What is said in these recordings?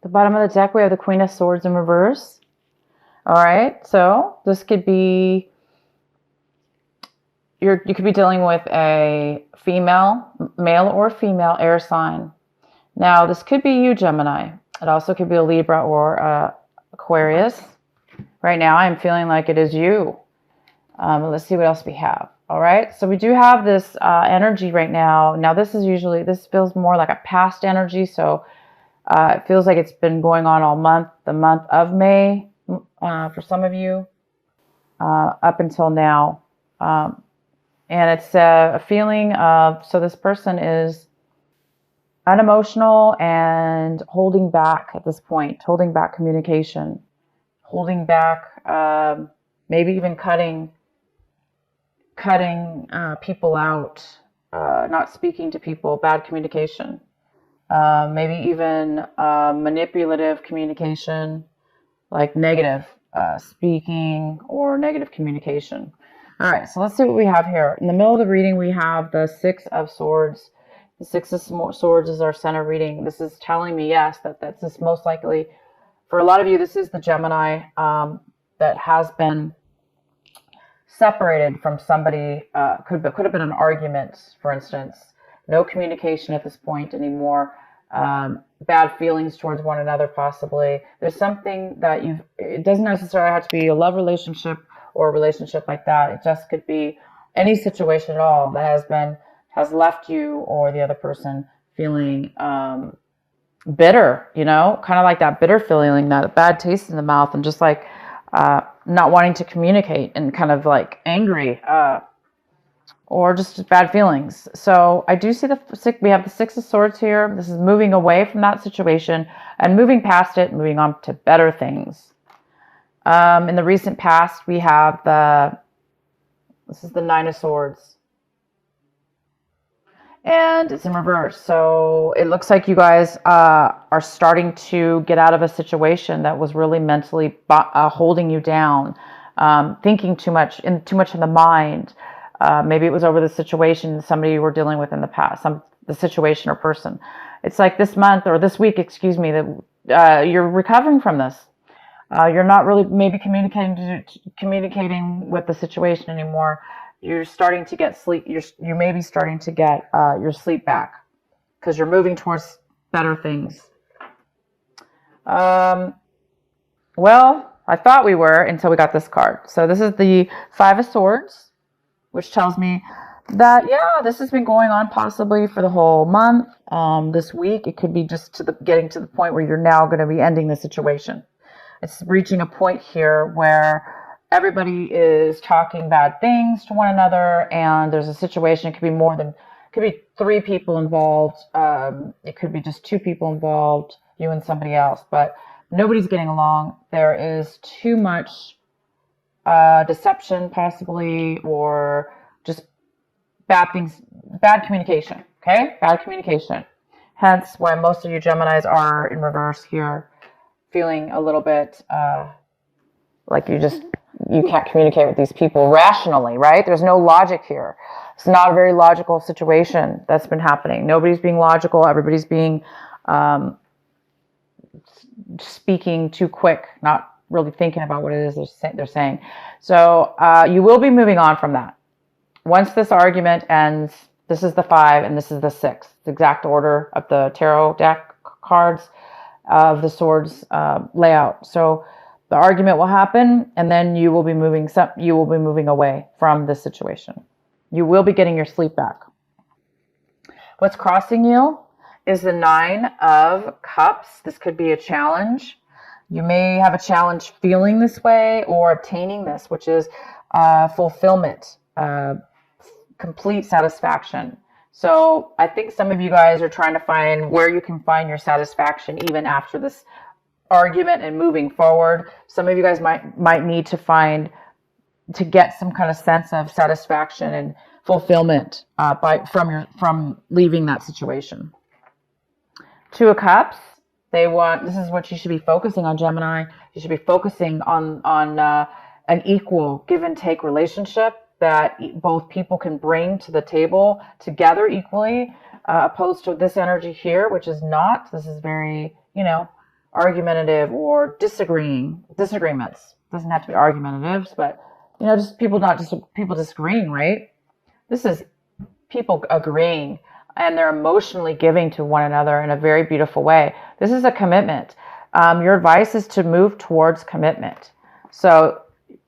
the bottom of the deck, we have the Queen of Swords in reverse. All right, so this could be, you could be dealing with a female, male or female air sign. Now, this could be you, Gemini. It also could be a Libra or Aquarius. Right now, I'm feeling like it is you. Let's see what else we have. All right, so we do have this energy right now. Now, this feels more like a past energy, so it feels like it's been going on all month, the month of May, for some of you, up until now. And it's a feeling of, so this person is unemotional and holding back at this point, holding back communication, holding back, maybe even cutting people out, not speaking to people, bad communication, maybe even manipulative communication, like negative speaking or negative communication. All right, so let's see what we have here. In the middle of the reading, we have the Six of Swords. The Six of Swords is our center reading. This is telling me, yes, that's just most likely, for a lot of you, this is the Gemini that has been separated from somebody. Could have been an argument, for instance. No communication at this point anymore. Bad feelings towards one another, possibly. There's something that it doesn't necessarily have to be a love relationship or a relationship like that. It just could be any situation at all that has left you or the other person feeling bitter, kind of like that bitter feeling, that bad taste in the mouth, and just like not wanting to communicate and kind of like angry, or just bad feelings. So I do see we have the Six of Swords here. This is moving away from that situation and moving past it, moving on to better things. In the recent past, we have this is the Nine of Swords. And it's in reverse. So it looks like you guys are starting to get out of a situation that was really mentally holding you down, thinking too much in the mind. Maybe it was over the situation somebody you were dealing with in the past, the situation or person. It's like this month or this week, excuse me, that you're recovering from this. You're not really maybe communicating with the situation anymore. You're starting to get sleep. You're maybe starting to get your sleep back because you're moving towards better things. Well, I thought we were until we got this card. So this is the Five of Swords, which tells me that, yeah, this has been going on possibly for the whole month. This week, it could be just getting to the point where you're now going to be ending the situation. It's reaching a point here where everybody is talking bad things to one another, and there's a situation. It could be three people involved. It could be just two people involved, you and somebody else, but nobody's getting along. There is too much deception, possibly, or just bad things, bad communication. Okay, bad communication. Hence, why most of you Geminis are in reverse here, feeling a little bit like you can't communicate with these people rationally, right? There's no logic here. It's not a very logical situation that's been happening. Nobody's being logical. Everybody's being speaking too quick, not really thinking about what it is they're saying. So you will be moving on from that. Once this argument ends, this is the 5 and this is the 6. The exact order of the tarot deck cards of the swords layout. So the argument will happen, and then you will be moving away from this situation. You will be getting your sleep back. What's crossing you is the 9 of Cups. This could be a challenge. You may have a challenge feeling this way or obtaining this, which is fulfillment, complete satisfaction. So I think some of you guys are trying to find where you can find your satisfaction even after this argument and moving forward. Some of you guys might need to get some kind of sense of satisfaction and fulfillment from leaving that situation. 2 of Cups. This is what you should be focusing on, Gemini. You should be focusing on an equal give and take relationship that both people can bring to the table together equally, opposed to this energy here, which is not. This is very, argumentative or disagreements. Doesn't have to be argumentatives, but just people disagreeing, right? This is people agreeing, and they're emotionally giving to one another in a very beautiful way. This is a commitment. Your advice is to move towards commitment. So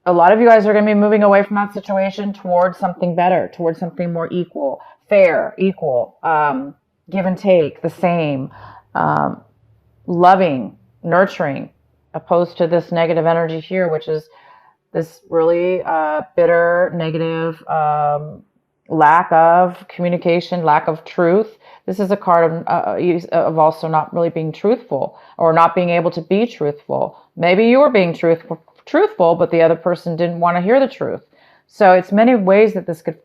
a lot of you guys are going to be moving away from that situation towards something better, towards something more equal, fair, equal, give and take, the same, loving, nurturing, opposed to this negative energy here, which is this really bitter, negative, lack of communication, lack of truth. This is a card of also not really being truthful, or not being able to be truthful. Maybe you were being truthful, but the other person didn't want to hear the truth. So it's many ways that this could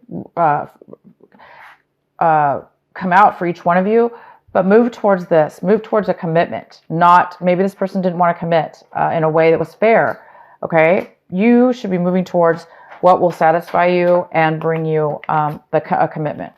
come out for each one of you. But move towards this. Move towards a commitment. Not, maybe this person didn't want to commit in a way that was fair. Okay? You should be moving towards what will satisfy you and bring you a commitment.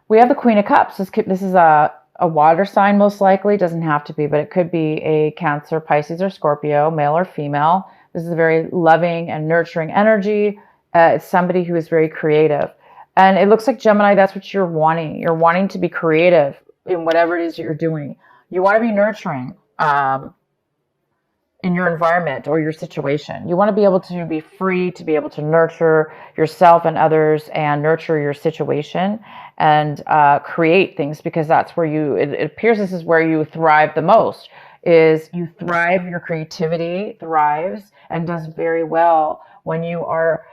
We have the Queen of Cups. This is a water sign, most likely. Doesn't have to be, but it could be a Cancer, Pisces, or Scorpio, male or female. This is a very loving and nurturing energy. It's somebody who is very creative. And it looks like, Gemini, that's what you're wanting. You're wanting to be creative in whatever it is that you're doing. You want to be nurturing in your environment or your situation. You want to be able to be free to be able to nurture yourself and others, and nurture your situation, and create things, because that's where it appears this is where you thrive the most. You thrive, your creativity thrives and does very well when you are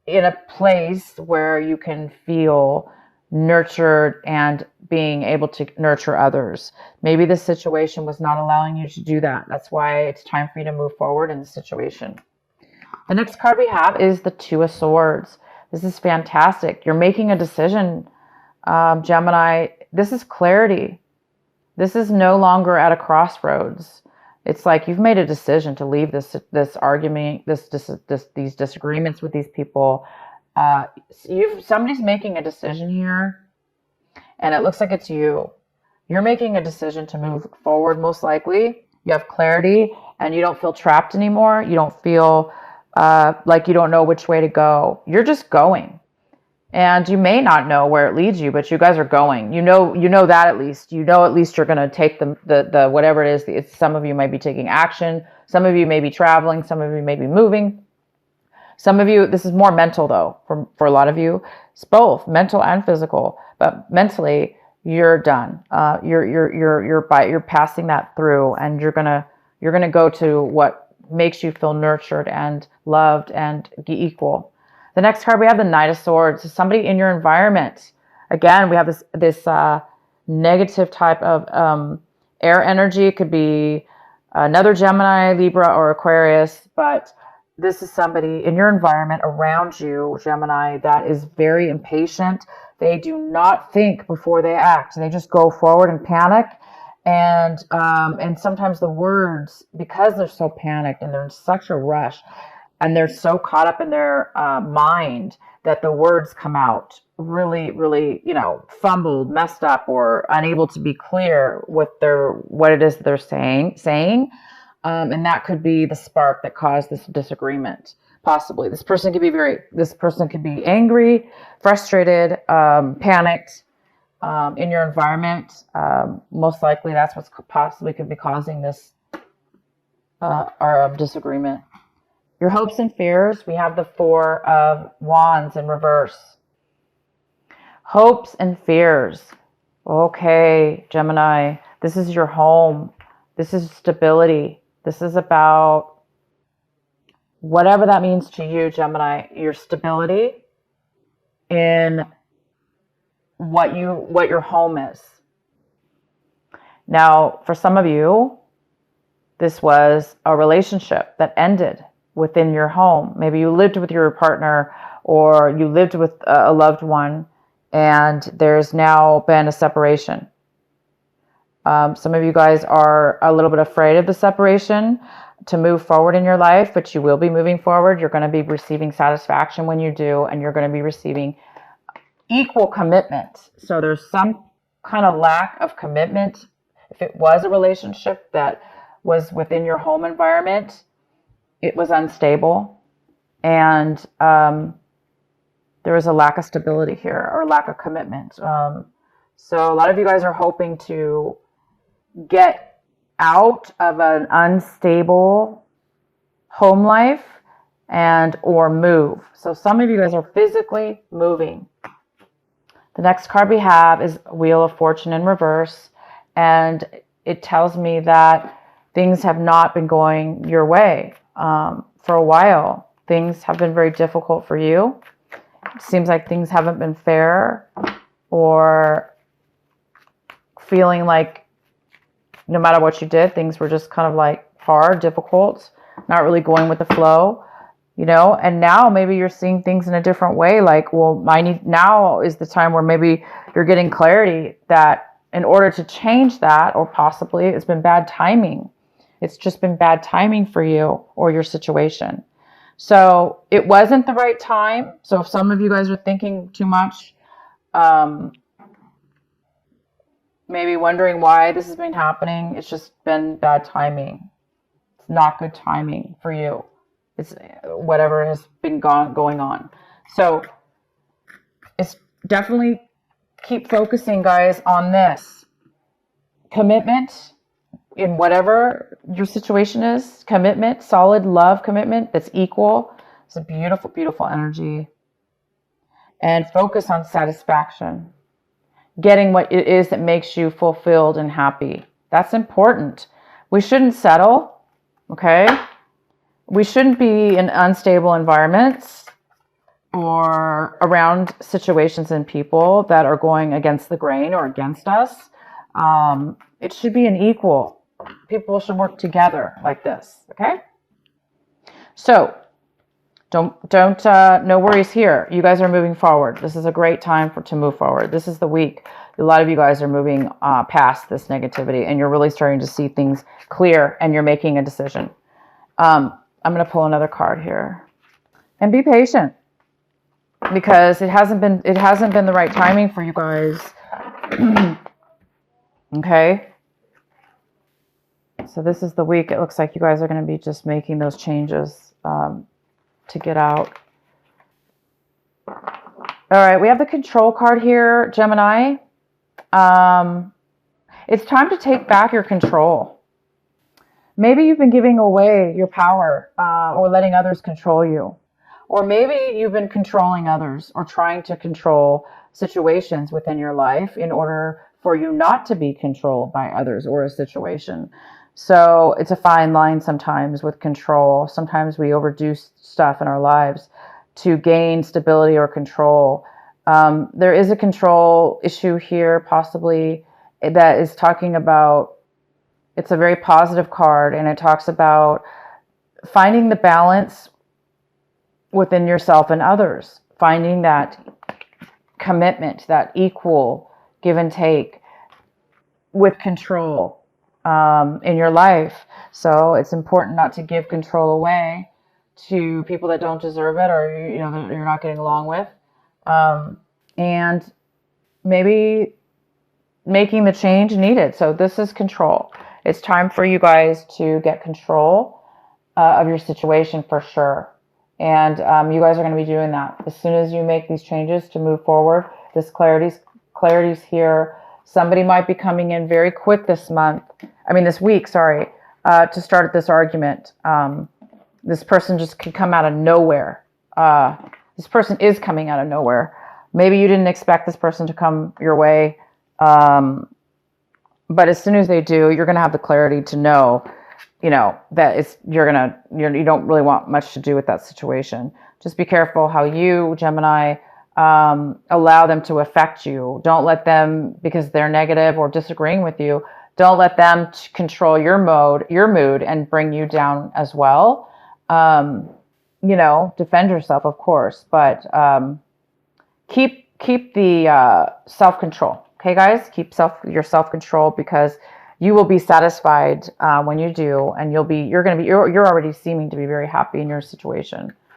in a place where you can feel nurtured and being able to nurture others. Maybe this situation was not allowing you to do that. That's why it's time for you to move forward in the situation. The next card we have is the Two of Swords. This is fantastic. You're making a decision, Gemini. This is clarity. This is no longer at a crossroads. It's like you've made a decision to leave this argument, these disagreements with these people. Somebody's making a decision here, and it looks like it's you. You're making a decision to move forward, most likely. You have clarity, and you don't feel trapped anymore. You don't feel like you don't know which way to go. You're just going. And you may not know where it leads you, but you guys are going. You know that at least. You know at least you're going to take the whatever it is. Some of you might be taking action. Some of you may be traveling. Some of you may be moving. Some of you, this is more mental though, for a lot of you. It's both mental and physical. But mentally, you're done. You're passing that through, and you're gonna go to what makes you feel nurtured and loved and equal. The next card we have the Knight of Swords. So somebody in your environment. Again, we have this negative type of air energy. It could be another Gemini, Libra, or Aquarius, but this is somebody in your environment around you, Gemini, that is very impatient. They do not think before they act. They just go forward and panic. And sometimes the words, because they're so panicked and they're in such a rush, and they're so caught up in their mind, that the words come out really, really, fumbled, messed up, or unable to be clear with what it is that they're saying. And that could be the spark that caused this disagreement. Possibly, this person could be angry, frustrated, panicked in your environment. Most likely, that's what's possibly could be causing this disagreement. Your hopes and fears, we have the Four of Wands in reverse. Hopes and fears. Okay, Gemini, this is your home. This is stability. This is about whatever that means to you, Gemini, your stability in what your home is. Now, for some of you, this was a relationship that ended within your home. Maybe you lived with your partner, or you lived with a loved one, and there's now been a separation. Some of you guys are a little bit afraid of the separation to move forward in your life, but you will be moving forward. You're going to be receiving satisfaction when you do, and you're going to be receiving equal commitment. So there's some kind of lack of commitment If it was a relationship that was within your home environment, it was unstable, and there was a lack of stability here, or lack of commitment. So a lot of you guys are hoping to get out of an unstable home life and or move. So some of you guys are physically moving. The next card we have is Wheel of Fortune in reverse, and it tells me that things have not been going your way for a while. Things have been very difficult for you. It seems like things haven't been fair, or feeling like no matter what you did, things were just kind of like hard, difficult, not really going with the flow, you know. And now maybe you're seeing things in a different way. Like, well, now is the time where maybe you're getting clarity that in order to change that, or possibly it's been bad timing. It's just been bad timing for you or your situation. So it wasn't the right time. So if some of you guys are thinking too much, maybe wondering why this has been happening, it's just been bad timing. It's not good timing for you. It's whatever has been going on. So it's definitely keep focusing, guys, on this. Commitment in whatever your situation is. Commitment, solid love commitment that's equal. It's a beautiful, beautiful energy. And focus on satisfaction. Getting what it is that makes you fulfilled and happy. That's important. We shouldn't settle, okay? We shouldn't be in unstable environments or around situations and people that are going against the grain or against us. It should be an equal. People should work together like this, okay? So, don't no worries here. You guys are moving forward. This is a great time to move forward. This is the week. A lot of you guys are moving past this negativity, and you're really starting to see things clear, and you're making a decision. I'm going to pull another card here. And be patient, because it hasn't been the right timing for you guys. Okay? So this is the week. It looks like you guys are going to be just making those changes to get out. All right, we have the Control card here, Gemini. It's time to take back your control. Maybe you've been giving away your power or letting others control you. Or maybe you've been controlling others or trying to control situations within your life in order for you not to be controlled by others or a situation. So it's a fine line sometimes with control. Sometimes we overdo stuff in our lives to gain stability or control. There is a control issue here, possibly, that is talking about, it's a very positive card, and it talks about finding the balance within yourself and others, finding that commitment, that equal give and take with control in your life. So it's important not to give control away to people that don't deserve it, or you know, that you're not getting along with, and maybe making the change needed. So this is control. It's time for you guys to get control of your situation for sure. And you guys are going to be doing that as soon as you make these changes to move forward. This clarity's here. Somebody might be coming in very quick this week, to start this argument. This person just could come out of nowhere. This person is coming out of nowhere. Maybe you didn't expect this person to come your way. But as soon as they do, you're going to have the clarity to know, that you don't really want much to do with that situation. Just be careful how you, Gemini, allow them to affect you. Don't let them, because they're negative or disagreeing with you, don't let them control your mood and bring you down as well. Defend yourself, of course, but keep the self-control. Okay, guys, keep your self-control, because you will be satisfied when you do, and you're already seeming to be very happy in your situation.